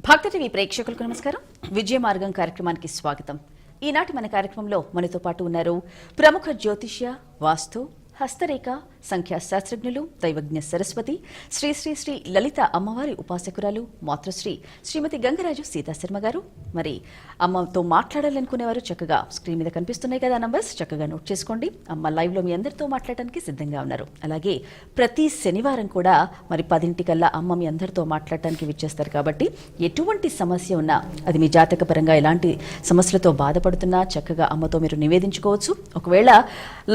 భక్త TV ప్రేక్షకులకు నమస్కారం. విజయ మార్గం కార్యక్రమానికి స్వాగతం. ఈనాటి మన కార్యక్రమంలో మనతో పాటు ఉన్నారు ప్రముఖ జ్యోతిష్య, వాస్తు, హస్తరేఖ, సంఖ్యా శాస్త్రజ్ఞులు, దైవజ్ఞ సరస్వతి, శ్రీ శ్రీ శ్రీ లలిత అమ్మవారి ఉపాసకురాలు, మాతృశ్రీ శ్రీమతి గంగరాజు సీతాశర్మ గారు. మరి అమ్మతో మాట్లాడాలనుకునేవారు చక్కగా స్క్రీన్ మీద కనిపిస్తున్నాయి కదా నంబర్స్, చక్కగా నోట్ చేసుకోండి. అమ్మ లైవ్ లో మీ అందరితో మాట్లాడడానికి సిద్ధంగా ఉన్నారు. అలాగే ప్రతి శనివారం కూడా మరి 10 అమ్మ మీ అందరితో మాట్లాడటానికి విచ్చేస్తారు. కాబట్టి ఎటువంటి సమస్య ఉన్నా, అది మీ జాతక పరంగా ఎలాంటి సమస్యలతో బాధపడుతున్నా చక్కగా అమ్మతో మీరు నివేదించుకోవచ్చు. ఒకవేళ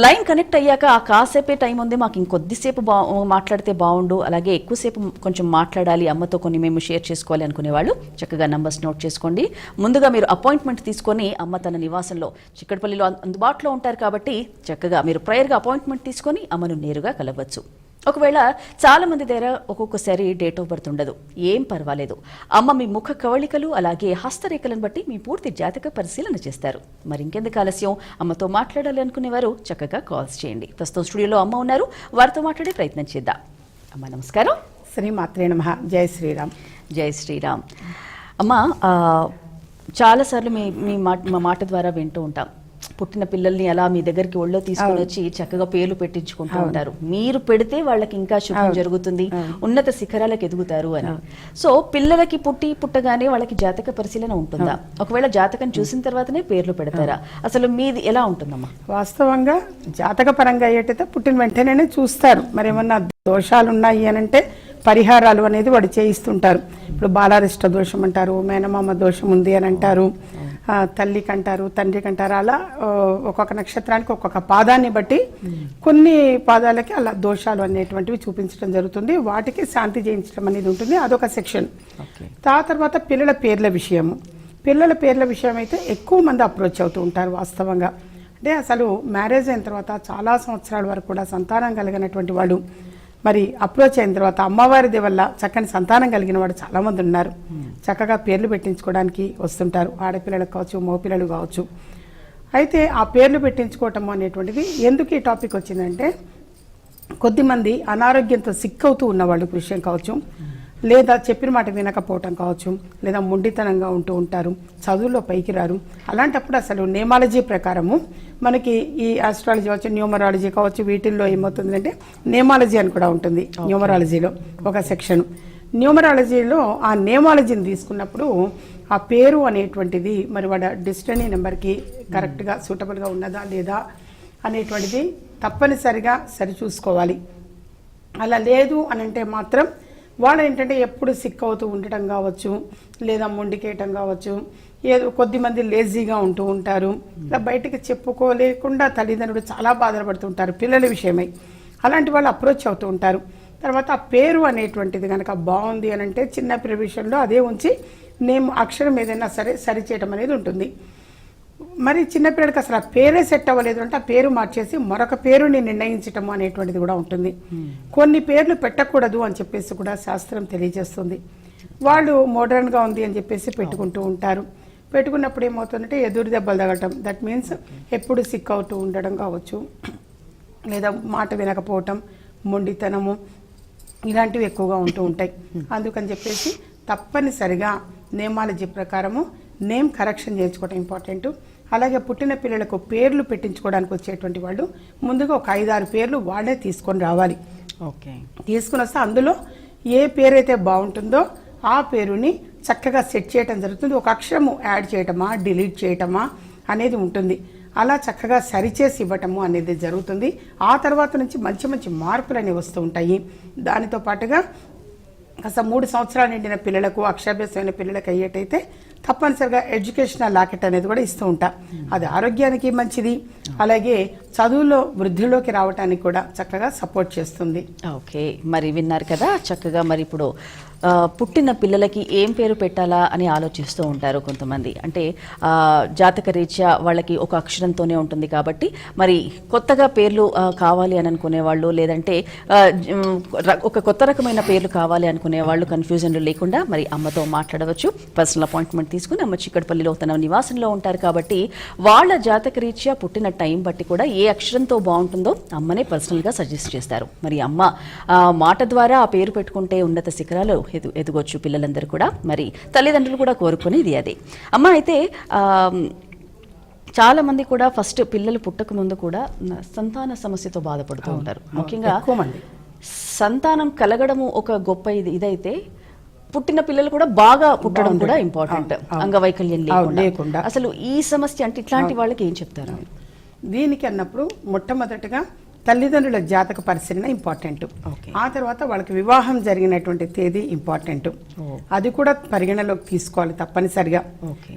లైన్ కనెక్ట్ అయ్యాక ఆ కాసేపే టైం ఉంది, మాకు ఇంకొద్దిసేపు మాట్లాడితే బాగుండు, అలాగే ఎక్కువసేపు కొంచెం మాట్లాడాలి అమ్మతో, కొన్ని మేము షేర్ చేసుకోవాలి అనుకునే వాళ్ళు చక్కగా నంబర్స్ నోట్ చేసుకోండి. ముందుగా మీరు అపాయింట్మెంట్ తీసుకొని అమ్మ తన నివాసంలో చిక్కడపల్లిలో అందుబాటులో ఉంటారు కాబట్టి చక్కగా మీరు ప్రేయర్గా అపాయింట్మెంట్ తీసుకొని అమ్మను నేరుగా కలవచ్చు. ఒకవేళ చాలా మంది దగ్గర ఒక్కొక్కసారి డేట్ ఆఫ్ బర్త్ ఉండదు, ఏం పర్వాలేదు. అమ్మ మీ ముఖ కవళికలు అలాగే హస్తరేఖలను బట్టి మీ పూర్తి జాతక పరిశీలన చేస్తారు. మరి ఇంకెందుకు ఆలస్యం, అమ్మతో మాట్లాడాలి అనుకునేవారు చక్కగా కాల్స్ చేయండి. ప్రస్తుతం స్టూడియోలో అమ్మ ఉన్నారు, వారితో మాట్లాడే ప్రయత్నం చేద్దాం. అమ్మ నమస్కారం. శ్రీమాత్రే నమః. జై శ్రీరామ్. జై శ్రీరామ్. అమ్మ, చాలాసార్లు మా మాట ద్వారా వింటూ ఉంటాం, పుట్టిన పిల్లల్ని అలా మీ దగ్గరికి ఒళ్ళో తీసుకొని వచ్చి చక్కగా పేర్లు పెట్టించుకుంటూ ఉంటారు. మీరు పెడితే వాళ్ళకి ఇంకా శుభం జరుగుతుంది, ఉన్నత శిఖరాలకు ఎదుగుతారు అని. సో పిల్లలకి పుట్టగానే వాళ్ళకి జాతక పరిశీలన ఉంటుందా? ఒకవేళ జాతకం చూసిన తర్వాతనే పేర్లు పెడతారా? అసలు మీది ఎలా ఉంటుందమ్మా? వాస్తవంగా జాతక పరంగా అయ్యేటైతే పుట్టిన వెంటనే చూస్తారు. మరి ఏమన్నా దోషాలు ఉన్నాయి అని అంటే పరిహారాలు అనేది వాడు చేయిస్తుంటారు. ఇప్పుడు బాలారిష్ట దోషం అంటారు, మేనమామ దోషం ఉంది అని అంటారు, తల్లికి అంటారు, తండ్రికి అంటారు. అలా ఒక్కొక్క నక్షత్రానికి ఒక్కొక్క పాదాన్ని బట్టి కొన్ని పాదాలకి అలా దోషాలు అనేటువంటివి చూపించడం జరుగుతుంది. వాటికి శాంతి చేయించడం అనేది ఉంటుంది, అదొక సెక్షన్. తర్వాత పిల్లల పేర్ల విషయం అయితే ఎక్కువ మంది అప్రోచ్ అవుతూ ఉంటారు. వాస్తవంగా అంటే అసలు మ్యారేజ్ అయిన తర్వాత చాలా సంవత్సరాల వరకు కూడా సంతానం కలిగినటువంటి వాడు మరి అప్రోచ్ అయిన తర్వాత అమ్మవారి వల్ల చక్కని సంతానం కలిగిన వాడు చాలామంది ఉన్నారు. చక్కగా పేర్లు పెట్టించుకోవడానికి వస్తుంటారు, ఆడపిల్లలకు కావచ్చు, మగపిల్లలు కావచ్చు. అయితే ఆ పేర్లు పెట్టించుకోవటం అనేటువంటిది ఎందుకు ఈ టాపిక్ వచ్చిందంటే, కొద్దిమంది అనారోగ్యంతో సిక్ అవుతూ ఉన్న వాళ్ళ విషయం కావచ్చు, లేదా చెప్పిన మాట వినకపోవటం కావచ్చు, లేదా మొండితనంగా ఉంటూ ఉంటారు, చదువుల్లో పైకి రారు. అలాంటప్పుడు అసలు నేమాలజీ ప్రకారము మనకి ఈ ఆస్ట్రాలజీ కావచ్చు, న్యూమరాలజీ కావచ్చు, వీటిల్లో ఏమవుతుందంటే నేమాలజీ అని కూడా ఉంటుంది. న్యూమరాలజీలో ఒక సెక్షన్. న్యూమరాలజీలో ఆ నేమాలజీని తీసుకున్నప్పుడు ఆ పేరు అనేటువంటిది మరి వాడి డెస్టినీ నెంబర్కి కరెక్ట్గా సూటబుల్గా ఉన్నదా లేదా అనేటువంటిది తప్పనిసరిగా సరిచూసుకోవాలి. అలా లేదు అని అంటే మాత్రం వాళ్ళు ఏంటంటే ఎప్పుడు సిక్ అవుతూ ఉండటం కావచ్చు, లేదా మొండికేయటం కావచ్చు, ఏదో కొద్దిమంది లేజీగా ఉంటూ ఉంటారు. ఇలా బయటకు చెప్పుకోలేకుండా తల్లిదండ్రులు చాలా బాధపడుతుంటారు పిల్లల విషయమై. అలాంటి వాళ్ళు అప్రోచ్ అవుతూ ఉంటారు. తర్వాత ఆ పేరు అనేటువంటిది కనుక బాగుంది అని అంటే చిన్న పిల్లల విషయంలో అదే ఉంచి నేమ్ అక్షరం ఏదైనా సరే సరిచేయటం అనేది ఉంటుంది. మరి చిన్నపిల్లడికి అసలు ఆ పేరే సెట్ అవ్వలేదు అంటే ఆ పేరు మార్చేసి మరొక పేరుని నిర్ణయించటం అనేటువంటిది కూడా ఉంటుంది. కొన్ని పేర్లు పెట్టకూడదు అని చెప్పేసి కూడా శాస్త్రం తెలియజేస్తుంది. వాళ్ళు మోడర్న్గా ఉంది అని చెప్పేసి పెట్టుకుంటూ ఉంటారు. పెట్టుకున్నప్పుడు ఏమవుతుందంటే ఎదురు దెబ్బలు తగలటం, దట్ మీన్స్ ఎప్పుడు సిక్ అవుతూ ఉండడం కావచ్చు, లేదా మాట వినకపోవటం, మొండితనము, ఇలాంటివి ఎక్కువగా ఉంటూ ఉంటాయి. అందుకని చెప్పేసి తప్పనిసరిగా నేమాలజీ ప్రకారము నేమ్ కరెక్షన్ చేయించుకోవటం ఇంపార్టెంట్. అలాగే పుట్టిన పిల్లలకు పేర్లు పెట్టించుకోవడానికి వచ్చేటువంటి వాళ్ళు ముందుగా ఒక 5-6 పేర్లు వాళ్ళే తీసుకొని రావాలి. తీసుకుని వస్తే అందులో ఏ పేరైతే బాగుంటుందో ఆ పేరుని చక్కగా సెట్ చేయటం జరుగుతుంది. ఒక అక్షరము యాడ్ చేయటమా, డిలీట్ చేయటమా అనేది ఉంటుంది. అలా చక్కగా సరిచేసి ఇవ్వటము అనేది జరుగుతుంది. ఆ తర్వాత నుంచి మంచి మంచి మార్పులు అనేవి వస్తూ ఉంటాయి. దానితో పాటుగా అసలు 3 సంవత్సరాలు నిండిన పిల్లలకు, అక్షరాభ్యాసమైన పిల్లలకు అయ్యేటైతే తప్పనిసరిగా ఎడ్యుకేషనల్ లాకెట్ అనేది కూడా ఇస్తూ ఉంటా. అది ఆరోగ్యానికి మంచిది, అలాగే చదువులో వృద్ధిలోకి రావడానికి కూడా చక్కగా సపోర్ట్ చేస్తుంది. ఓకే, మరి విన్నారు కదా చక్కగా. మరి ఇప్పుడు పుట్టిన పిల్లలకి ఏం పేరు పెట్టాలా అని ఆలోచిస్తూ ఉంటారు కొంతమంది. అంటే జాతక రీత్యా వాళ్ళకి ఒక అక్షరంతోనే ఉంటుంది కాబట్టి మరి కొత్తగా పేర్లు కావాలి అని అనుకునేవాళ్ళు, లేదంటే ఒక కొత్త రకమైన పేర్లు కావాలి అనుకునే వాళ్ళు కన్ఫ్యూజన్లు లేకుండా మరి అమ్మతో మాట్లాడవచ్చు. పర్సనల్ అపాయింట్మెంట్ తీసుకుని అమ్మ చిక్కడపల్లిలో తన నివాసంలో ఉంటారు కాబట్టి వాళ్ళ జాతక రీత్యా పుట్టిన టైం బట్టి కూడా ఏ అక్షరంతో బాగుంటుందో అమ్మనే పర్సనల్గా సజెస్ట్ చేస్తారు. మరి అమ్మ మాట ద్వారా ఆ పేరు పెట్టుకుంటే ఉన్నత శిఖరాలు ఎదగొచ్చు పిల్లలందరూ కూడా. మరి తల్లిదండ్రులు కూడా కోరుకునేది అదే. అమ్మ అయితే చాలా మంది కూడా ఫస్ట్ పిల్లలు పుట్టక ముందు కూడా సంతాన సమస్యతో బాధపడుతూ ఉంటారు. ముఖ్యంగా సంతానం కలగడము ఒక గొప్ప ఇదైతే పుట్టిన పిల్లలు కూడా బాగా పుట్టడం కూడా ఇంపార్టెంట్, అంగవైకల్యం లేకుండా. అసలు ఈ సమస్య అంటే ఇట్లాంటి వాళ్ళకి ఏం చెప్తారు? దీనికి అన్నప్పుడు మొట్టమొదటిగా తల్లిదండ్రుల జాతక పరిశీలన ఇంపార్టెంట్. ఆ తర్వాత వాళ్ళకి వివాహం జరిగినటువంటి తేదీ ఇంపార్టెంట్, అది కూడా పరిగణలోకి తీసుకోవాలి తప్పనిసరిగా.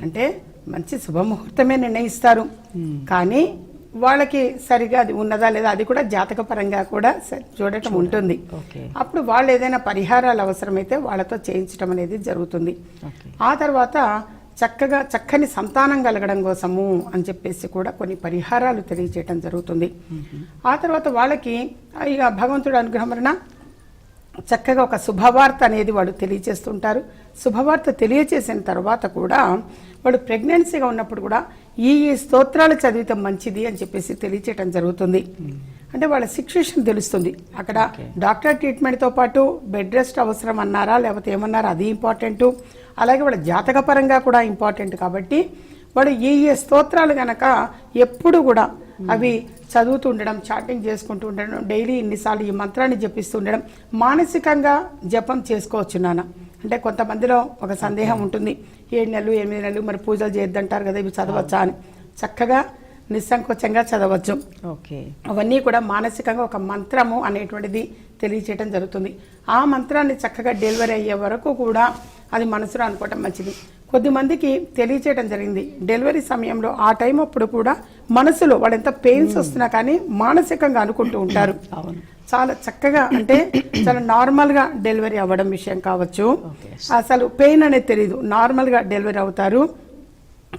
అంటే మంచి శుభముహూర్తమే నిర్ణయిస్తారు, కానీ వాళ్ళకి సరిగా అది ఉన్నదా లేదా అది కూడా జాతక పరంగా కూడా చూడటం ఉంటుంది. అప్పుడు వాళ్ళు ఏదైనా పరిహారాలు అవసరమైతే వాళ్ళతో చేయించడం అనేది జరుగుతుంది. ఆ తర్వాత చక్కని సంతానం కలగడం కోసము అని చెప్పేసి కూడా కొన్ని పరిహారాలు తెలియజేయడం జరుగుతుంది. ఆ తర్వాత వాళ్ళకి ఇక భగవంతుడు అనుగ్రహం వలన చక్కగా ఒక శుభవార్త అనేది వాడు తెలియజేస్తుంటారు. శుభవార్త తెలియజేసిన తర్వాత కూడా వాడు ప్రెగ్నెన్సీగా ఉన్నప్పుడు కూడా ఈ స్తోత్రాలు చదివితే మంచిది అని చెప్పేసి తెలియచేయడం జరుగుతుంది. అంటే వాళ్ళ సిచ్యుయేషన్ తెలుస్తుంది. అక్కడ డాక్టర్ ట్రీట్మెంట్తో పాటు బెడ్ రెస్ట్ అవసరం అన్నారా లేకపోతే ఏమన్నారా అది ఇంపార్టెంట్. అలాగే వాళ్ళ జాతక పరంగా కూడా ఇంపార్టెంట్. కాబట్టి వాడు ఈ స్తోత్రాలు గనక ఎప్పుడు కూడా అవి చదువుతూ ఉండడం, చాటింగ్ చేసుకుంటూ ఉండడం, డైలీ ఇన్నిసార్లు ఈ మంత్రాన్ని జపిస్తూ ఉండడం, మానసికంగా జపం చేసుకోవచ్చు నాన్న. అంటే కొంతమందిలో ఒక సందేహం ఉంటుంది, 7 నెలలు 8 నెలలు మరి పూజలు చేయొద్దంటారు కదా, ఇవి చదవచ్చా అని. చక్కగా నిస్సంకోచంగా చదవచ్చు. అవన్నీ కూడా మానసికంగా ఒక మంత్రము అనేటువంటిది తెలియచేయడం జరుగుతుంది. ఆ మంత్రాన్ని చక్కగా డెలివరీ అయ్యే వరకు కూడా అది మనసులో అనుకోవటం మంచిది. కొద్దిమందికి తెలియచేయడం జరిగింది, డెలివరీ సమయంలో ఆ టైం అప్పుడు కూడా మనసులో వాళ్ళు ఎంత పెయిన్స్ వస్తున్నా కానీ మానసికంగా అనుకుంటూ ఉంటారు. చాలా చక్కగా అంటే చాలా నార్మల్గా డెలివరీ అవ్వడం విషయం కావచ్చు, అసలు పెయిన్ అనేది తెలియదు, నార్మల్గా డెలివరీ అవుతారు.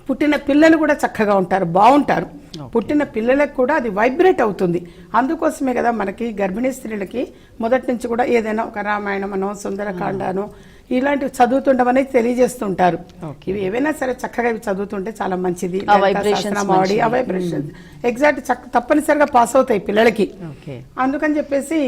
పుట్టిన పిల్లలు కూడా చక్కగా ఉంటారు, బాగుంటారు. పుట్టిన పిల్లలకు కూడా అది వైబ్రేట్ అవుతుంది. అందుకోసమే కదా మనకి గర్భిణీ స్త్రీలకి మొదటి నుంచి కూడా ఏదైనా ఒక రామాయణమనో సుందరకాండనో ఇలాంటివి చదువుతుండమని తెలియజేస్తుంటారు. ఇవి ఏవైనా సరే చక్కగా ఇవి చదువుతుంటే చాలా మంచిది. వైబ్రేషన్ ఎగ్జాక్ట్ తప్పనిసరిగా పాస్ అవుతాయి పిల్లలకి. అందుకని చెప్పేసి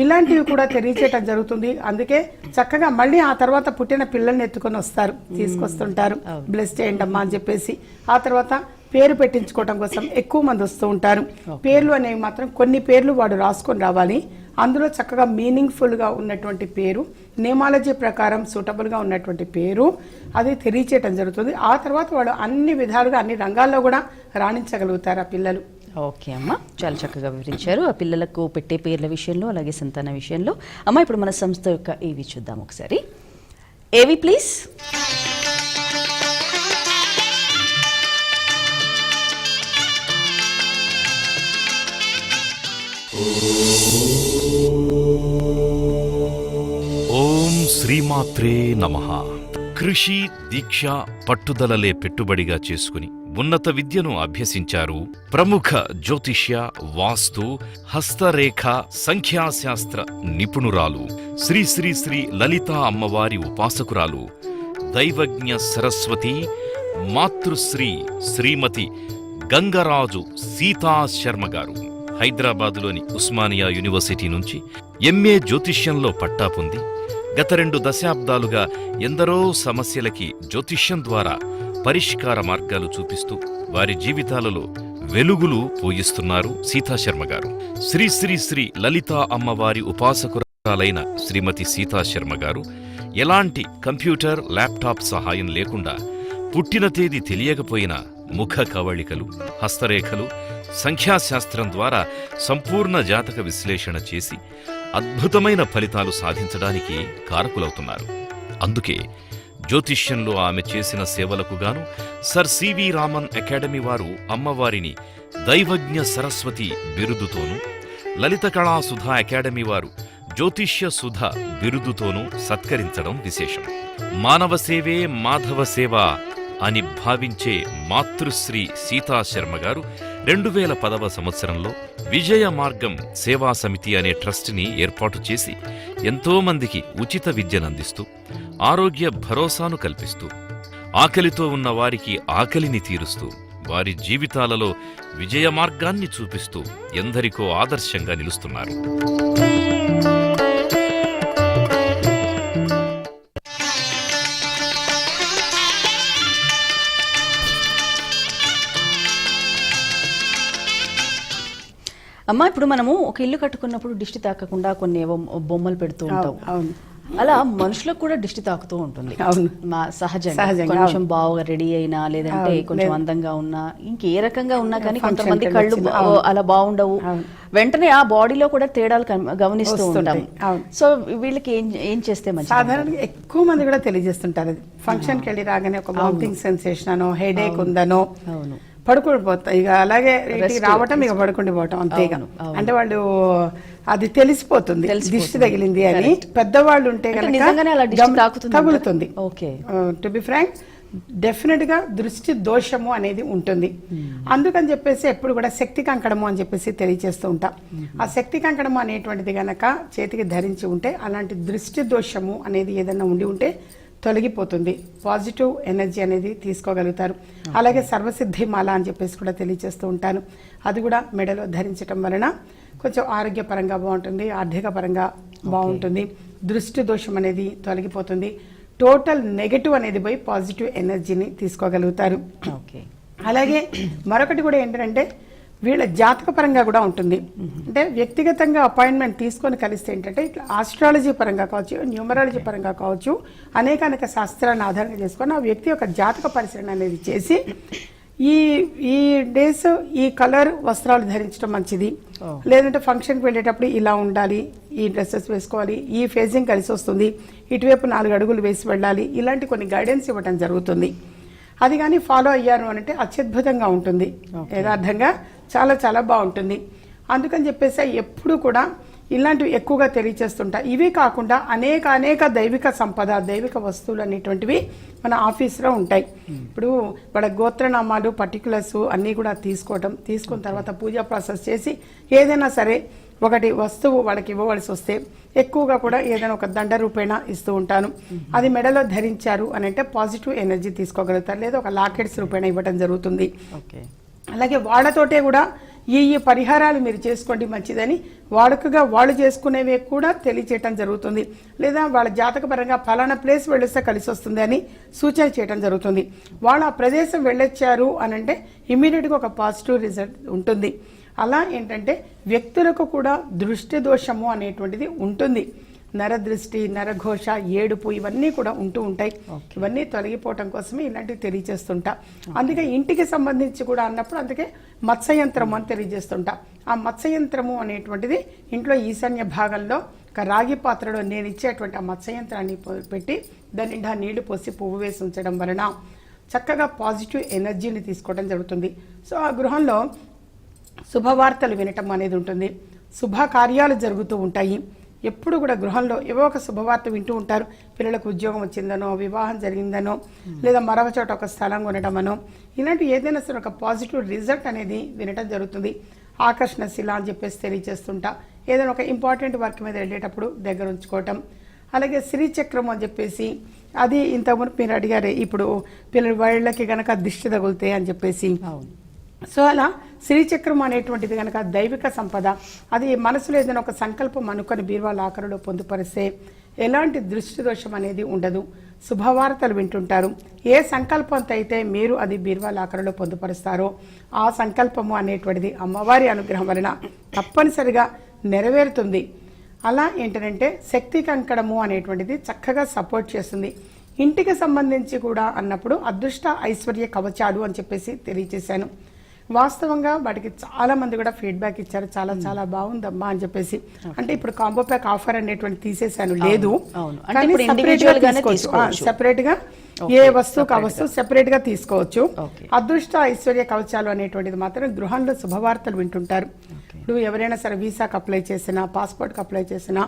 ఇలాంటివి కూడా తెలియచేయటం జరుగుతుంది. అందుకే చక్కగా మళ్ళీ ఆ తర్వాత పుట్టిన పిల్లల్ని ఎత్తుకొని వస్తారు, తీసుకొస్తుంటారు, బ్లెస్ చేయండి అమ్మా అని చెప్పేసి. ఆ తర్వాత పేరు పెట్టించుకోవటం కోసం ఎక్కువ మంది వస్తూ ఉంటారు. పేర్లు అనేవి మాత్రం కొన్ని పేర్లు వాడు రాసుకొని రావాలి. అందులో చక్కగా మీనింగ్ఫుల్గా ఉన్నటువంటి పేరు, నేమాలజీ ప్రకారం సూటబుల్గా ఉన్నటువంటి పేరు అది తెలియచేయటం జరుగుతుంది. ఆ తర్వాత వాడు అన్ని విధాలుగా అన్ని రంగాల్లో కూడా రాణించగలుగుతారు ఆ పిల్లలు. ఓకే అమ్మ, చాలా చక్కగా వివరించారు ఆ పిల్లలకు పెట్టే పేర్ల విషయంలో, అలాగే సంతాన విషయంలో. అమ్మ, ఇప్పుడు మన సంస్థ యొక్క ఏవి చూద్దాం ఒకసారి. ఏవి ప్లీజ్. ఓం శ్రీమాత్రే నమః. కృషి, దీక్ష, పట్టుదలలే పెట్టుబడిగా చేసుకుని ఉన్నత విద్యను అభ్యసించారు ప్రముఖ జ్యోతిష్య, వాస్తు, హస్తరేఖ, సంఖ్యాశాస్త్ర నిపుణురాలు శ్రీ శ్రీ శ్రీ లలితా అమ్మవారి ఉపాసకురాలు దైవజ్ఞ సరస్వతి మాతృశ్రీ శ్రీమతి గంగరాజు సీతా శర్మ గారు హైదరాబాదులోని ఉస్మానియా యూనివర్సిటీ నుంచి ఎంఏ జ్యోతిష్యంలో పట్టా పొంది గత 2 దశాబ్దాలుగా ఎందరో సమస్యలకి జ్యోతిష్యం ద్వారా పరిష్కార మార్గాలు చూపిస్తూ వారి జీవితాలలో వెలుగులు పూయిస్తున్నారు సీతాశర్మ గారు. శ్రీ శ్రీ శ్రీ లలితా అమ్మవారి ఉపాసకురాలైన శ్రీమతి సీతాశర్మ గారు ఎలాంటి కంప్యూటర్, ల్యాప్టాప్ సహాయం లేకుండా పుట్టిన తేదీ తెలియకపోయినా ముఖ కవళికలు, హస్తరేఖలు, సంఖ్యాశాస్త్రం ద్వారా సంపూర్ణ జాతక విశ్లేషణ చేసి అద్భుతమైన ఫలితాలు సాధించడానికి కారకులవుతున్నారు. అందుకే జ్యోతిష్యంలో ఆమె చేసిన సేవలకు గాను సర్ సివి రామన్ అకాడమీ వారు అమ్మవారిని దైవజ్ఞ సరస్వతి బిరుదుతోనూ, లలిత కళా సుధా అకాడమీ వారు జ్యోతిష్య సుధ బిరుదుతోనూ సత్కరించడం విశేషం. మానవ సేవే మాధవ సేవ అని భావించే మాతృశ్రీ సీతాశర్మ గారు 2010వ సంవత్సరంలో విజయ మార్గం సేవా సమితి అనే ట్రస్ట్ని ఏర్పాటు చేసి ఎంతోమందికి ఉచిత విద్యనందిస్తూ, ఆరోగ్య భరోసాను కల్పిస్తూ, ఆకలితో ఉన్న వారికి ఆకలిని తీరుస్తూ, వారి జీవితాలలో విజయ మార్గాన్ని చూపిస్తూ ఎందరికో ఆదర్శంగా నిలుస్తున్నారు. అమ్మా ఇప్పుడు మనము ఒక ఇల్లు కట్టుకున్నప్పుడు దిష్టి తాకకుండా కొన్ని ఏవో బొమ్మలు పెడుతూ ఉంటాం. అవును. అలా మనుషులకు కూడా దిష్టి తాకుతూ ఉంటుంది. అవును. సహజంగా సహజంగా, కొంచెం బాగా రెడీ అయినా లేదంటే కొంచెం అందంగా ఉన్నా ఇంకే రకంగా ఉన్నా కానీ కొంతమంది కళ్ళు అలా బాగుండవు. వెంటనే ఆ బాడీలో కూడా తేడాలు గమనిస్తూ ఉంటాం. సో వీళ్ళకి ఏం చేస్తే మంచిది? సాధారణంగా ఎక్కువ మంది కూడా తెలియజేస్తుంటారు అది ఫంక్షన్కి వెళ్ళి రాగానే ఒక వామిటింగ్ సెన్సేషన్ అనో హెడేక్ ఉందనో పడుకుండిపోతాయి. ఇక అలాగే ఇంటికి రావటం ఇక పడుకుండిపోవటం అంతేగా. అంటే వాళ్ళు అది తెలిసిపోతుంది దిష్టి తగిలింది అని. పెద్దవాళ్ళు ఉంటే కనుక తగులుతుంది. టు బి ఫ్రాంక్, డెఫినెట్ గా దృష్టి దోషము అనేది ఉంటుంది. అందుకని చెప్పేసి ఎప్పుడు కూడా శక్తి కంకణము అని చెప్పేసి తెలియజేస్తూ ఉంటాం. ఆ శక్తి కంకణము అనేటువంటిది గనక చేతికి ధరించి ఉంటే అలాంటి దృష్టి దోషము అనేది ఏదైనా ఉండి ఉంటే తొలగిపోతుంది. పాజిటివ్ ఎనర్జీ అనేది తీసుకోగలుగుతారు. అలాగే సర్వసిద్ధి మాల అని చెప్పేసి కూడా తెలియజేస్తూ ఉంటాను. అది కూడా మెడలో ధరించడం వలన కొంచెం ఆరోగ్యపరంగా బాగుంటుంది, ఆర్థిక పరంగా బాగుంటుంది. దృష్టి దోషం అనేది తొలగిపోతుంది. టోటల్ నెగటివ్ అనేది పోయి పాజిటివ్ ఎనర్జీని తీసుకోగలుగుతారు. అలాగే మరొకటి కూడా ఏంటంటే వీళ్ళ జాతక పరంగా కూడా ఉంటుంది. అంటే వ్యక్తిగతంగా అపాయింట్మెంట్ తీసుకొని కలిస్తే ఏంటంటే ఇట్లా ఆస్ట్రాలజీ పరంగా కావచ్చు, న్యూమరాలజీ పరంగా కావచ్చు, అనేక శాస్త్రాలను ఆధారంగా చేసుకొని ఆ వ్యక్తి యొక్క జాతక పరిశీలన అనేది చేసి ఈ డేస్ ఈ కలర్ వస్త్రాలు ధరించడం మంచిది, లేదంటే ఫంక్షన్కి వెళ్ళేటప్పుడు ఇలా ఉండాలి, ఈ డ్రెస్సెస్ వేసుకోవాలి, ఈ ఫేజింగ్ కలిసి వస్తుంది, ఇటువైపు 4 అడుగులు వేసి వెళ్ళాలి, ఇలాంటి కొన్ని గైడెన్స్ ఇవ్వడం జరుగుతుంది. అది కానీ ఫాలో అయ్యారు అంటే అత్యద్భుతంగా ఉంటుంది. యథార్థంగా చాలా చాలా బాగుంటుంది. అందుకని చెప్పేసి ఎప్పుడు కూడా ఇలాంటివి ఎక్కువగా తెలియచేస్తుంటా. ఇవి కాకుండా అనేక దైవిక సంపద, దైవిక వస్తువులు అనేటువంటివి మన ఆఫీస్లో ఉంటాయి. ఇప్పుడు వాళ్ళ గోత్రనామాలు, పర్టికులర్స్ అన్నీ కూడా తీసుకున్న తర్వాత పూజా ప్రాసెస్ చేసి ఏదైనా సరే ఒకటి వస్తువు వాళ్ళకి ఇవ్వవలసి వస్తే ఎక్కువగా కూడా ఏదైనా ఒక దండ రూపేణ ఇస్తూ ఉంటాను. అది మెడలో ధరించారు అని అంటే పాజిటివ్ ఎనర్జీ తీసుకోగలుగుతారు. లేదా ఒక లాకెట్స్ రూపేణ ఇవ్వడం జరుగుతుంది. అలాగే వాళ్ళతోటే కూడా ఈ పరిహారాలు మీరు చేసుకోండి మంచిదని వాడుకగా వాళ్ళు చేసుకునేవి కూడా తెలియచేయటం జరుగుతుంది. లేదా వాళ్ళ జాతక పరంగా ఫలానా ప్లేస్ వెళ్ళొస్తే కలిసి వస్తుంది అని సూచన చేయడం జరుగుతుంది. వాళ్ళు ఆ ప్రదేశం వెళ్ళొచ్చారు అని అంటే ఇమీడియట్గా ఒక పాజిటివ్ రిజల్ట్ ఉంటుంది. అలా ఏంటంటే వ్యక్తులకు కూడా దృష్టి దోషము అనేటువంటిది ఉంటుంది. నరదృష్టి, నరఘోష, ఏడుపు ఇవన్నీ కూడా ఉంటూ ఉంటాయి. ఇవన్నీ తొలగిపోవటం కోసమే ఇలాంటివి తెలియజేస్తుంటా. అందుకే ఇంటికి సంబంధించి కూడా అన్నప్పుడు అందుకే మత్స్యయంత్రము అని తెలియజేస్తుంటా. ఆ మత్స్యయంత్రము అనేటువంటిది ఇంట్లో ఈశాన్య భాగంలో ఒక రాగి పాత్రలో నేను ఇచ్చేటువంటి ఆ మత్స్యయంత్రాన్ని పెట్టి దాని నిండా నీళ్లు పోసి పువ్వు వేసి ఉంచడం వలన చక్కగా పాజిటివ్ ఎనర్జీని తీసుకోవడం జరుగుతుంది. సో ఆ గృహంలో శుభవార్తలు వినటం అనేది ఉంటుంది. శుభకార్యాలు జరుగుతూ ఉంటాయి. ఎప్పుడు కూడా గృహంలో ఏవో ఒక శుభవార్త వింటూ ఉంటారు. పిల్లలకు ఉద్యోగం వచ్చిందనో, వివాహం జరిగిందనో, లేదా మరొక చోట ఒక స్థలం కొనడమనో, ఇలాంటి ఏదైనా సరే ఒక పాజిటివ్ రిజల్ట్ అనేది వినటం జరుగుతుంది. ఆకర్షణ శిల అని చెప్పేసి తెలియజేస్తుంటా. ఏదైనా ఒక ఇంపార్టెంట్ వర్క్ మీద వెళ్ళేటప్పుడు దగ్గర ఉంచుకోవటం. అలాగే శ్రీచక్రం అని చెప్పేసి అది ఇంతకుముందు మీరు అడిగారే, ఇప్పుడు పిల్లల వాళ్ళకి కనుక దిష్టి తగులుతాయి అని చెప్పేసి. సో అలా శ్రీచక్రం అనేటువంటిది కనుక దైవిక సంపద. అది మనసులో ఏదైనా ఒక సంకల్పం అనుకొని బీరువాల ఆఖరిలో పొందుపరిస్తే ఎలాంటి దృష్టి దోషం అనేది ఉండదు. శుభవార్తలు వింటుంటారు. ఏ సంకల్పంతో అయితే మీరు అది బీరువాల ఆఖరిలో పొందుపరుస్తారో ఆ సంకల్పము అనేటువంటిది అమ్మవారి అనుగ్రహం వలన తప్పనిసరిగా నెరవేరుతుంది. అలా ఏంటంటే శక్తి కంకణము అనేటువంటిది చక్కగా సపోర్ట్ చేస్తుంది. ఇంటికి సంబంధించి కూడా అన్నప్పుడు అదృష్ట ఐశ్వర్య కవచాలు అని చెప్పేసి తెలియజేశాను. వాస్తవంగా వాటికి చాలా మంది కూడా ఫీడ్బ్యాక్ ఇచ్చారు, చాలా చాలా బాగుందమ్మా అని చెప్పేసి. అంటే ఇప్పుడు కాంబో ప్యాక్ ఆఫర్ అనేటువంటి తీసేసాను, లేదు, కానీ సెపరేట్ గా ఏ వస్తువుకి ఆ వస్తువు సెపరేట్ గా తీసుకోవచ్చు. అదృష్ట ఐశ్వర్య కవచాలు అనేటువంటిది మాత్రం గృహంలో శుభవార్తలు వింటుంటారు. ఇప్పుడు ఎవరైనా సరే వీసాకి అప్లై చేసినా, పాస్పోర్ట్కి అప్లై చేసినా,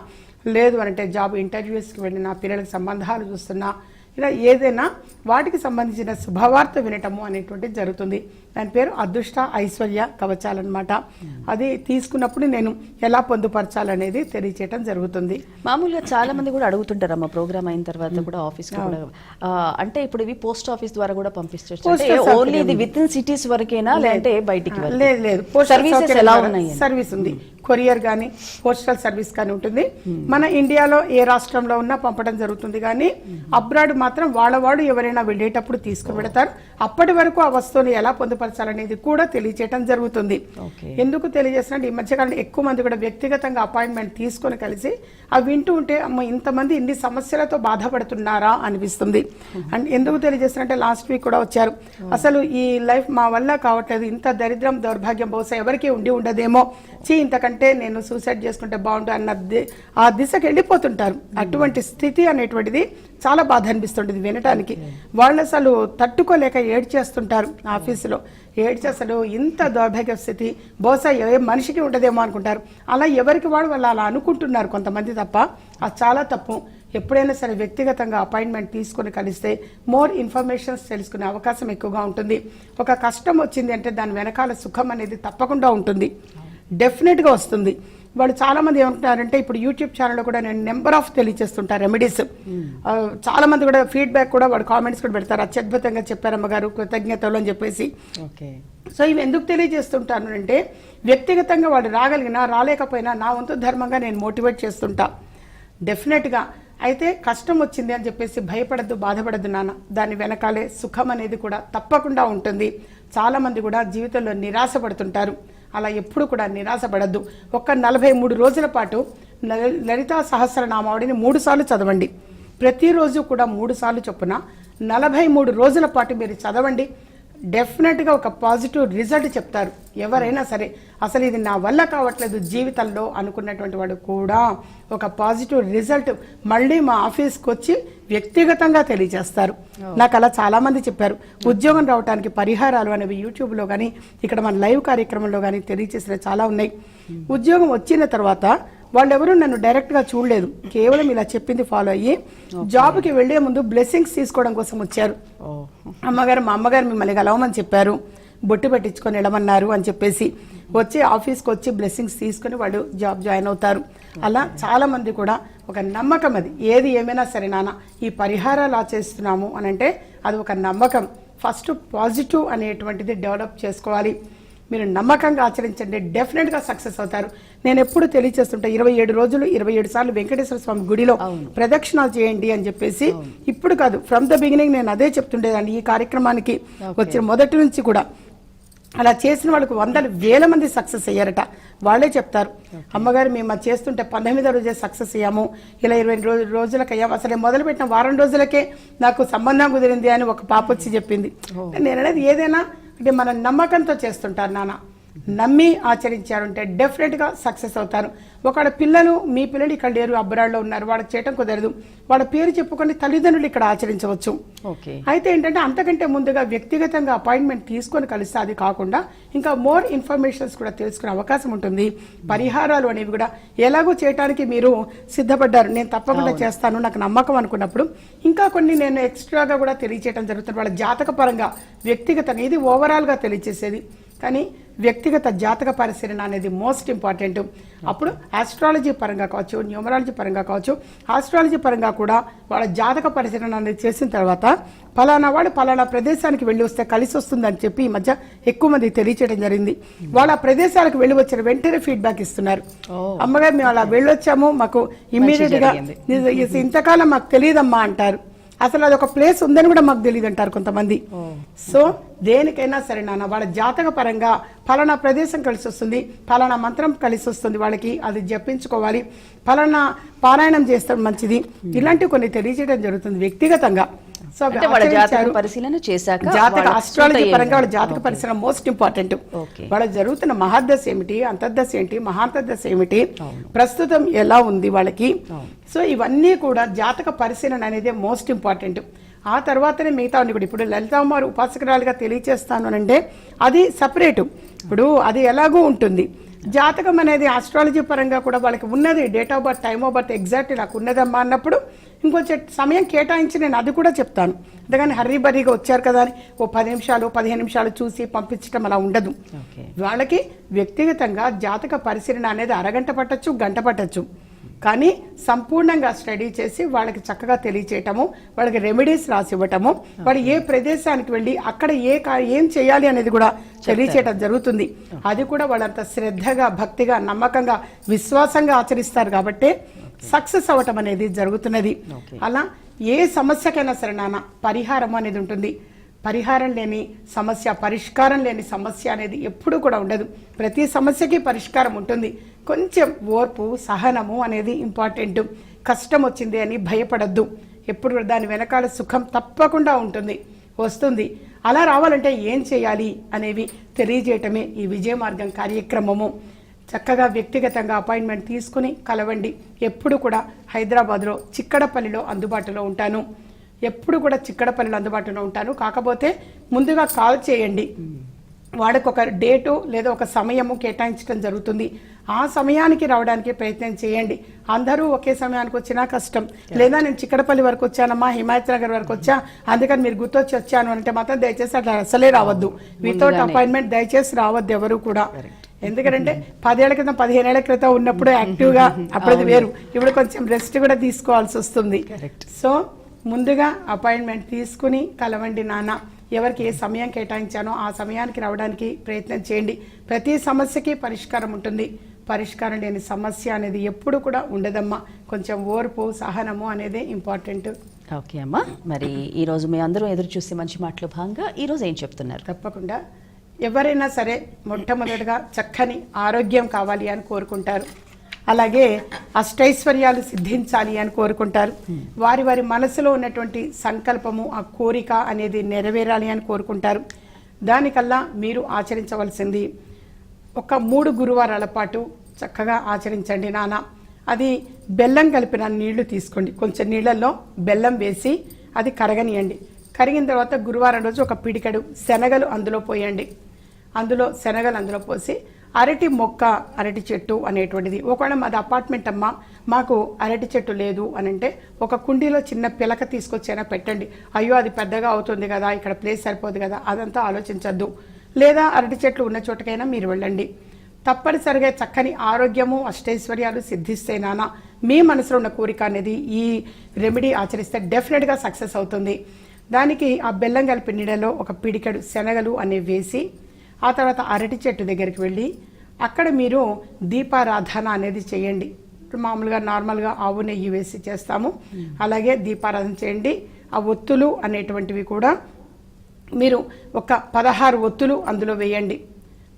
లేదు అంటే జాబ్ ఇంటర్వ్యూస్కి వెళ్ళినా, పిల్లలకు సంబంధాలు చూస్తున్నా, ఇలా ఏదైనా వాటికి సంబంధించిన శుభవార్త వినటము అనేటువంటిది జరుగుతుంది. దాని పేరు అదృష్ట ఐశ్వర్య కవచాలన్నమాట. అది తీసుకున్నప్పుడు నేను ఎలా పొందుపరచాలనేది తెలియచేయటం జరుగుతుంది. మామూలుగా చాలా మంది కూడా అడుగుతుంటారు అమ్మ, ప్రోగ్రామ్ అయిన తర్వాత కూడా ఆఫీస్ అంటే ఇప్పుడు ఇవి పోస్ట్ ఆఫీస్ ద్వారా కూడా పంపిస్తారు. ఓన్లీ ఇది విత్ ఇన్ సిటీస్ వరకేనా లేదంటే బయటికి? లేదు, సర్వీసెస్ ఎలా ఉన్నాయి? సర్వీస్ ఉంది. కొరియర్ కానీ పోస్టల్ సర్వీస్ కానీ ఉంటుంది. మన ఇండియాలో ఏ రాష్ట్రంలో ఉన్నా పంపడం జరుగుతుంది, కానీ అబ్రాడ్ మాత్రం వాళ్ళవాడు ఎవరైనా వెళ్ళేటప్పుడు తీసుకుని వెళతారు. అప్పటి వరకు ఆ వస్తువుని ఎలా పొందుపరచాలనేది కూడా తెలియజేయడం జరుగుతుంది. ఎందుకు తెలియజేస్తున్నట్టు ఈ మధ్యకాలంలో ఎక్కువ మంది కూడా వ్యక్తిగతంగా అపాయింట్మెంట్ తీసుకొని కలిసి అవి వింటూ ఉంటే అమ్మ ఇంతమంది ఇన్ని సమస్యలతో బాధపడుతున్నారా అనిపిస్తుంది. అండ్ ఎందుకు తెలియజేస్తున్నట్టే లాస్ట్ వీక్ కూడా వచ్చారు, అసలు ఈ లైఫ్ మా వల్ల కావట్లేదు, ఇంత దరిద్రం దౌర్భాగ్యం బహుశా ఎవరికి ఉండి ఉండదేమో, ఇంతకంటే నేను సూసైడ్ చేసుకుంటే బాగుండు అన్న ఆ దిశకు వెళ్ళిపోతుంటారు. అటువంటి స్థితి అనేటువంటిది చాలా బాధ అనిపిస్తుంటుంది వినటానికి. వాళ్ళు అసలు తట్టుకోలేక ఏడ్చేస్తుంటారు ఆఫీసులో. అసలు ఇంత దౌర్భాగ్య స్థితి బహుశా ఏ మనిషికి ఉండదేమో అనుకుంటారు. అలా ఎవరికి వాళ్ళు అలా అనుకుంటున్నారు కొంతమంది తప్ప, అది చాలా తప్పు. ఎప్పుడైనా సరే వ్యక్తిగతంగా అపాయింట్మెంట్ తీసుకొని కలిస్తే మోర్ ఇన్ఫర్మేషన్స్ తెలుసుకునే అవకాశం ఎక్కువగా ఉంటుంది. ఒక కష్టం వచ్చింది అంటే దాని వెనకాల సుఖం అనేది తప్పకుండా ఉంటుంది, డెఫినెట్గా వస్తుంది. వాళ్ళు చాలా మంది ఏమంటున్నారంటే ఇప్పుడు యూట్యూబ్ ఛానల్లో కూడా నేను నెంబర్ ఆఫ్ తెలియజేస్తుంటారు రెమెడీస్. చాలా మంది కూడా ఫీడ్బ్యాక్ కూడా వాళ్ళు కామెంట్స్ కూడా పెడతారు, అత్యద్భుతంగా చెప్పారు అమ్మగారు, కృతజ్ఞతలు అని చెప్పేసి. సో ఇవి ఎందుకు తెలియజేస్తుంటాను అంటే వ్యక్తిగతంగా వాళ్ళు రాగలిగినా రాలేకపోయినా నా వంతు ధర్మంగా నేను మోటివేట్ చేస్తుంటా డెఫినెట్గా. అయితే కష్టం వచ్చింది అని చెప్పేసి భయపడద్దు, బాధపడద్దు నాన్న, దాని వెనకాలే సుఖం అనేది కూడా తప్పకుండా ఉంటుంది. చాలామంది కూడా జీవితంలో నిరాశపడుతుంటారు, అలా ఎప్పుడు కూడా నిరాశపడద్దు. ఒక్క 43 రోజుల పాటు లలితా సహస్రనామావళిని 3 సార్లు చదవండి. ప్రతిరోజు కూడా 3 సార్లు చొప్పున 43 రోజుల పాటు మీరు చదవండి. డెఫినెట్గా ఒక పాజిటివ్ రిజల్ట్ చెప్తారు ఎవరైనా సరే. అసలు ఇది నా వల్ల కావట్లేదు జీవితంలో అనుకున్నటువంటి వాడు కూడా ఒక పాజిటివ్ రిజల్ట్ మళ్ళీ మా ఆఫీస్కి వచ్చి వ్యక్తిగతంగా తెలియజేస్తారు. నాకు అలా చాలామంది చెప్పారు. ఉద్యోగం రావడానికి పరిహారాలు అనేవి యూట్యూబ్లో కానీ ఇక్కడ మన లైవ్ కార్యక్రమంలో కానీ తెలియజేసిన చాలా ఉన్నాయి. ఉద్యోగం వచ్చిన తర్వాత వాళ్ళెవరూ నన్ను డైరెక్ట్గా చూడలేదు, కేవలం ఇలా చెప్పింది ఫాలో అయ్యి జాబ్కి వెళ్లే ముందు బ్లెస్సింగ్స్ తీసుకోవడం కోసం వచ్చారు. అమ్మగారు మా అమ్మగారు మిమ్మల్ని కలవమని చెప్పారు, బొట్టు పెట్టించుకొని వెళ్ళమన్నారు అని చెప్పేసి వచ్చి ఆఫీస్కి వచ్చి బ్లెస్సింగ్స్ తీసుకొని వాళ్ళు జాబ్ జాయిన్ అవుతారు. అలా చాలామంది కూడా ఒక నమ్మకం, అది ఏది ఏమైనా సరే నాన్న ఈ పరిహారాలు ఆచరిస్తున్నాము అని అంటే అది ఒక నమ్మకం. ఫస్ట్ పాజిటివ్ అనేటువంటిది డెవలప్ చేసుకోవాలి. మీరు నమ్మకంగా ఆచరించండి, డెఫినెట్గా సక్సెస్ అవుతారు. నేను ఎప్పుడు తెలియజేస్తుంటా 27 రోజులు 27 సార్లు వెంకటేశ్వర స్వామి గుడిలో ప్రదక్షిణాలు చేయండి అని చెప్పేసి. ఇప్పుడు కాదు, ఫ్రమ్ ద బిగినింగ్ నేను అదే చెప్తుండేదాన్ని. ఈ కార్యక్రమానికి వచ్చిన మొదటి నుంచి కూడా అలా చేసిన వాళ్ళకు 100,000 మంది సక్సెస్ అయ్యారట. వాళ్ళే చెప్తారు, అమ్మగారు మేము చేస్తుంటే 19వ రోజే సక్సెస్ అయ్యాము, ఇలా 20 రోజులకు అయ్యాము, అసలు మొదలుపెట్టిన వారం రోజులకే నాకు సంబంధం కుదిరింది అని ఒక పాప వచ్చి చెప్పింది. నేను అనేది ఏదైనా అంటే మన నమ్మకంతో చేస్తుంటారు నాన్న, నమ్మి ఆచరించారంటే డెఫినెట్గా సక్సెస్ అవుతారు. ఒకళ్ళ పిల్లలు, మీ పిల్లలు ఇక్కడ లేరు, అబ్రాడ్లో ఉన్నారు, వాళ్ళకి చేయటం కుదరదు, వాళ్ళ పేరు చెప్పుకొని తల్లిదండ్రులు ఇక్కడ ఆచరించవచ్చు. అయితే ఏంటంటే అంతకంటే ముందుగా వ్యక్తిగతంగా అపాయింట్మెంట్ తీసుకొని కలిస్తే అది కాకుండా ఇంకా మోర్ ఇన్ఫర్మేషన్స్ కూడా తెలుసుకునే అవకాశం ఉంటుంది. పరిహారాలు అనేవి కూడా ఎలాగో చేయడానికి మీరు సిద్ధపడ్డారు, నేను తప్పకుండా చేస్తాను నాకు నమ్మకం అనుకున్నప్పుడు ఇంకా కొన్ని నేను ఎక్స్ట్రాగా కూడా తెలియచేయడం జరుగుతుంది. వాళ్ళ జాతక పరంగా వ్యక్తిగత ఇది ఓవరాల్గా తెలియచేసేది, కానీ వ్యక్తిగత జాతక పరిశీలన అనేది మోస్ట్ ఇంపార్టెంట్. అప్పుడు ఆస్ట్రాలజీ పరంగా కావచ్చు, న్యూమరాలజీ పరంగా కావచ్చు, ఆస్ట్రాలజీ పరంగా కూడా వాళ్ళ జాతక పరిశీలన అనేది చేసిన తర్వాత ఫలానా వాడు ఫలానా ప్రదేశానికి వెళ్ళి వస్తే కలిసి వస్తుందని చెప్పి ఈ మధ్య ఎక్కువ మంది తెలియచేయడం జరిగింది. వాళ్ళ ప్రదేశాలకు వెళ్ళి వచ్చిన వెంటనే ఫీడ్బ్యాక్ ఇస్తున్నారు, అమ్మగారు మేము అలా వెళ్ళొచ్చాము, మాకు ఇమ్మీడియట్ గా ఇంతకాలం మాకు తెలియదమ్మా అంటారు, అసలు అది ఒక ప్లేస్ ఉందని కూడా మాకు తెలియదు అంటారు కొంతమంది. సో దేనికైనా సరే నాన్న వాళ్ళ జాతక పరంగా ఫలానా ప్రదేశం కలిసి వస్తుంది, ఫలానా మంత్రం కలిసి వస్తుంది, వాళ్ళకి అది జపించుకోవాలి, ఫలానా పారాయణం చేస్తాం మంచిది, ఇలాంటివి కొన్ని తెలియజేయడం జరుగుతుంది వ్యక్తిగతంగా. సో పరిశీలన చేశాక జాతక ఆస్ట్రాలజీ పరంగా వాళ్ళ జాతక పరిశీలన మోస్ట్ ఇంపార్టెంట్. వాళ్ళ జరుగుతున్న మహాదశ ఏమిటి, అంతర్దశ ఏంటి, మహాంతర్దశ ఏమిటి, ప్రస్తుతం ఎలా ఉంది వాళ్ళకి. సో ఇవన్నీ కూడా జాతక పరిశీలన అనేది మోస్ట్ ఇంపార్టెంట్. ఆ తర్వాతనే మిగతా ఉంది కూడా. ఇప్పుడు లలితామారు ఉపాసకురాలుగా తెలియచేస్తాను అంటే అది సపరేటు, ఇప్పుడు అది ఎలాగూ ఉంటుంది. జాతకం అనేది ఆస్ట్రాలజీ పరంగా కూడా వాళ్ళకి ఉన్నది, date of birth, time of birth exactly నాకు ఉన్నదమ్మా అన్నప్పుడు ఇంకొంచెం సమయం కేటాయించి నేను అది కూడా చెప్తాను. అంతేగాని హర్రీబరీగా వచ్చారు కదా అని ఓ 10 నిమిషాలు 15 నిమిషాలు చూసి పంపించడం అలా ఉండదు. వాళ్ళకి వ్యక్తిగతంగా జాతక పరిశీలన అనేది అరగంట పట్టచ్చు, గంట పట్టచ్చు, కానీ సంపూర్ణంగా స్టడీ చేసి వాళ్ళకి చక్కగా తెలియచేయటము, వాళ్ళకి రెమెడీస్ రాసి ఇవ్వటము, వాళ్ళు ఏ ప్రదేశానికి వెళ్ళి అక్కడ ఏం చేయాలి అనేది కూడా తెలియచేయటం జరుగుతుంది. అది కూడా వాళ్ళంత శ్రద్ధగా, భక్తిగా, నమ్మకంగా, విశ్వాసంగా ఆచరిస్తారు కాబట్టి సక్సెస్ అవ్వటం అనేది జరుగుతున్నది. అలా ఏ సమస్యకైనా సరే నాన్న పరిహారం అనేది ఉంటుంది. పరిహారం లేని సమస్య, పరిష్కారం లేని సమస్య అనేది ఎప్పుడూ కూడా ఉండదు. ప్రతి సమస్యకి పరిష్కారం ఉంటుంది. కొంచెం ఓర్పు, సహనము అనేది ఇంపార్టెంట్. కష్టం వచ్చింది అని భయపడద్దు. ఎప్పుడు దాని వెనకాల సుఖం తప్పకుండా ఉంటుంది, వస్తుంది. అలా రావాలంటే ఏం చేయాలి అనేవి తెలియజేయటమే ఈ విజయ మార్గం కార్యక్రమము. చక్కగా వ్యక్తిగతంగా అపాయింట్మెంట్ తీసుకుని కలవండి. ఎప్పుడు కూడా హైదరాబాద్లో చిక్కడపల్లిలో అందుబాటులో ఉంటాను. ఎప్పుడు కూడా చిక్కడపల్లిలో అందుబాటులో ఉంటాను. కాకపోతే ముందుగా కాల్ చేయండి. వాడికి ఒక డేటు లేదా ఒక సమయము కేటాయించడం జరుగుతుంది. ఆ సమయానికి రావడానికి ప్రయత్నం చేయండి. అందరూ ఒకే సమయానికి వచ్చినా కష్టం. లేదా నేను చిక్కడపల్లి వరకు వచ్చానమ్మా, హిమాయత్ నగర్ వరకు వచ్చా, అందుకని మీరు గుర్తొచ్చి వచ్చాను అంటే మాత్రం దయచేసి అట్లా అసలే రావద్దు. వితౌట్ అపాయింట్మెంట్ దయచేసి రావద్దు ఎవరు కూడా. ఎందుకంటే 10 ఏళ్ల క్రితం, 15 ఏళ్ల క్రితం ఉన్నప్పుడు యాక్టివ్గా అప్పుడు వేరు. ఇప్పుడు కొంచెం రెస్ట్ కూడా తీసుకోవాల్సి వస్తుంది. సో ముందుగా అపాయింట్మెంట్ తీసుకుని కలవండి నాన్న. ఎవరికి ఏ సమయం కేటాయించానో ఆ సమయానికి రావడానికి ప్రయత్నం చేయండి. ప్రతి సమస్యకి పరిష్కారం ఉంటుంది. పరిష్కారం లేని సమస్య అనేది ఎప్పుడు కూడా ఉండదమ్మా. కొంచెం ఓర్పు, సహనము అనేది ఇంపార్టెంట్. ఓకే అమ్మా, మరి ఈరోజు మీ అందరూ ఎదురు చూసే మంచి మాటలు భాగంగా ఈరోజు ఏం చెప్తున్నారు? తప్పకుండా ఎవరైనా సరే మొట్టమొదటిగా చక్కని ఆరోగ్యం కావాలి అని కోరుకుంటారు. అలాగే అష్టైశ్వర్యాలు సిద్ధించాలి అని కోరుకుంటారు. వారి వారి మనసులో ఉన్నటువంటి సంకల్పము, ఆ కోరిక అనేది నెరవేరాలి అని కోరుకుంటారు. దానికల్లా మీరు ఆచరించవలసింది ఒక 3 గురువారాల పాటు చక్కగా ఆచరించండి నాన్న. అది బెల్లం కలిపిన నీళ్లు తీసుకోండి. కొంచెం నీళ్ళల్లో బెల్లం వేసి అది కరగనియండి. కరిగిన తర్వాత గురువారం రోజు ఒక పిడికెడు శనగలు అందులో పోయండి. శనగలు అందులో పోసి అరటి మొక్క, అరటి చెట్టు అనేటువంటిది, ఒకవేళ మాది అపార్ట్మెంట్ అమ్మా, మాకు అరటి చెట్టు లేదు అని అంటే ఒక కుండీలో చిన్న పిలక తీసుకొచ్చైనా పెట్టండి. అయ్యో అది పెద్దగా అవుతుంది కదా, ఇక్కడ ప్లేస్ సరిపోదు కదా, అదంతా ఆలోచించద్దు. లేదా అరటి చెట్లు ఉన్న చోటకైనా మీరు వెళ్ళండి. తప్పనిసరిగా చక్కని ఆరోగ్యము, అష్టైశ్వర్యాలు సిద్ధిస్తే నాన్న మీ మనసులో ఉన్న కోరిక అనేది ఈ రెమెడీ ఆచరిస్తే డెఫినెట్గా సక్సెస్ అవుతుంది. దానికి ఆ బెల్లం కలిపి నీడలో ఒక పిడికెడు శనగలు అనేవి వేసి ఆ తర్వాత అరటి చెట్టు దగ్గరికి వెళ్ళి అక్కడ మీరు దీపారాధన అనేది చేయండి. మామూలుగా నార్మల్గా ఆవు నెయ్యి వేసి చేస్తాము, అలాగే దీపారాధన చేయండి. ఆ ఒత్తులు అనేటువంటివి కూడా మీరు ఒక 16 ఒత్తులు అందులో వేయండి.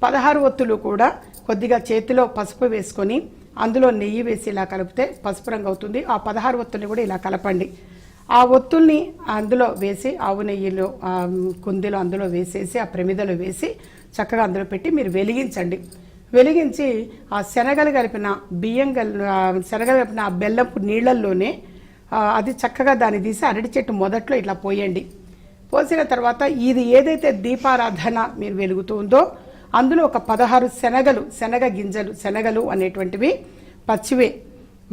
16 ఒత్తులు కూడా కొద్దిగా చేతిలో పసుపు వేసుకొని అందులో నెయ్యి వేసి ఇలా కలిపితే పసుపు రంగు అవుతుంది. ఆ 16 ఒత్తుల్ని కూడా ఇలా కలపండి. ఆ ఒత్తుల్ని అందులో వేసి ఆవు నెయ్యిలో కుందిలో అందులో వేసేసి ఆ ప్రమిదలో వేసి చక్కగా అందులో పెట్టి మీరు వెలిగించండి. వెలిగించి ఆ శనగలు కలిపిన శనగలు కలిపిన ఆ బెల్లపు నీళ్ళల్లోనే అది చక్కగా దాన్ని తీసి అరటి చెట్టు మొదట్లో ఇట్లా పోయండి. పోసిన తర్వాత ఇది ఏదైతే దీపారాధన మీరు వెలుగుతుందో అందులో ఒక 16 శనగ గింజలు, శనగలు అనేటువంటివి పచ్చివే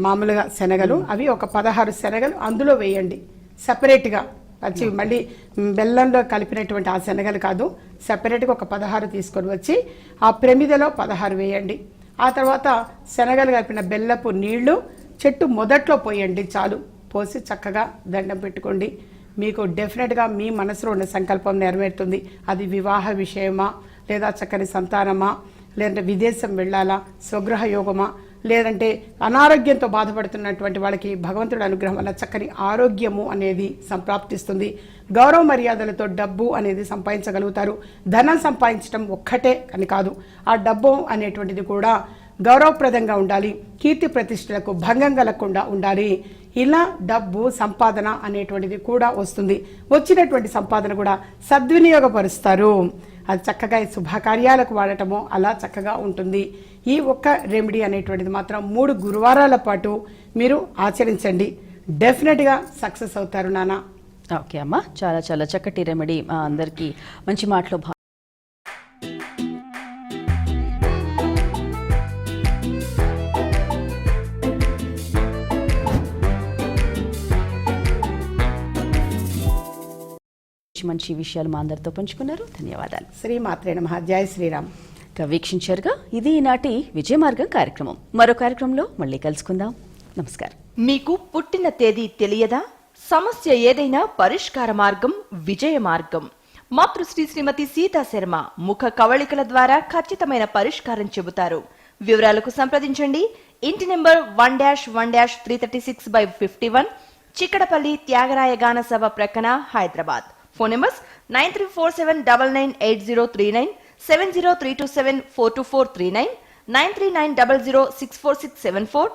మామూలుగా శనగలు, అవి ఒక 16 శనగలు అందులో వేయండి సపరేట్గా. పచ్చి మళ్ళీ బెల్లంలో కలిపినటువంటి ఆ శనగలు కాదు, సపరేట్గా ఒక 16 తీసుకొని వచ్చి ఆ ప్రమిదలో 16 వేయండి. ఆ తర్వాత శనగలు కలిపిన బెల్లపు నీళ్లు చెట్టు మొదట్లో పోయండి. చాలు, పోసి చక్కగా దండం పెట్టుకోండి. మీకు డెఫినెట్గా మీ మనసులో ఉన్న సంకల్పం నెరవేరుతుంది. అది వివాహ విషయమా, లేదా చక్కని సంతానమా, లేదంటే విదేశం వెళ్ళాలా, స్వగృహ యోగమా, లేదంటే అనారోగ్యంతో బాధపడుతున్నటువంటి వాళ్ళకి భగవంతుడి అనుగ్రహం వల్ల చక్కని ఆరోగ్యము అనేది సంప్రాప్తిస్తుంది. గౌరవ మర్యాదలతో డబ్బు అనేది సంపాదించగలుగుతారు. ధనం సంపాదించడం ఒక్కటే అని కాదు, ఆ డబ్బు అనేటువంటిది కూడా గౌరవప్రదంగా ఉండాలి, కీర్తి ప్రతిష్టలకు భంగం కలగకుండా ఉండాలి. ఇలా డబ్బు సంపాదన అనేటువంటిది కూడా వస్తుంది. వచ్చినటువంటి సంపాదన కూడా సద్వినియోగపరుస్తారు. అది చక్కగా శుభకార్యాలకు వాడటము అలా చక్కగా ఉంటుంది. ఈ ఒక్క రెమెడీ అనేటువంటిది మాత్రం 3 గురువారాల పాటు మీరు ఆచరించండి. డెఫినెట్గా సక్సెస్ అవుతారు నాన్న. ఓకే అమ్మా, చాలా చాలా చక్కటి రెమెడీ మా అందరికీ మంచి మాటలో మంచి విషయాలు మా అందరితో పంచుకున్నారు. ధన్యవాదాలు. శ్రీమాత్రే నమః. జై శ్రీరామ్. వీక్షించారుగా, ఇది ఈనాటి విజయ మార్గం కార్యక్రమం. మరో కార్యక్రమంలో మళ్ళీ కలుసుకుందాం. నమస్కారం. మీకు పుట్టిన తేదీ తెలియదా? సమస్య ఏదైనా పరిష్కార మార్గం విజయ మార్గం. మాతృశ్రీ శ్రీమతి సీతా శర్మ ముఖ కవళికల ద్వారా ఖచ్చితమైన పరిష్కారం చెబుతారు. వివరాలకు సంప్రదించండి. ఇంటి నెంబర్ 1-1-336/51, చిక్కడపల్లి త్యాగరాయ గాన సభ ప్రక్కన, హైదరాబాద్. Phone numbers 9347998039, 70327424339, 9390064674,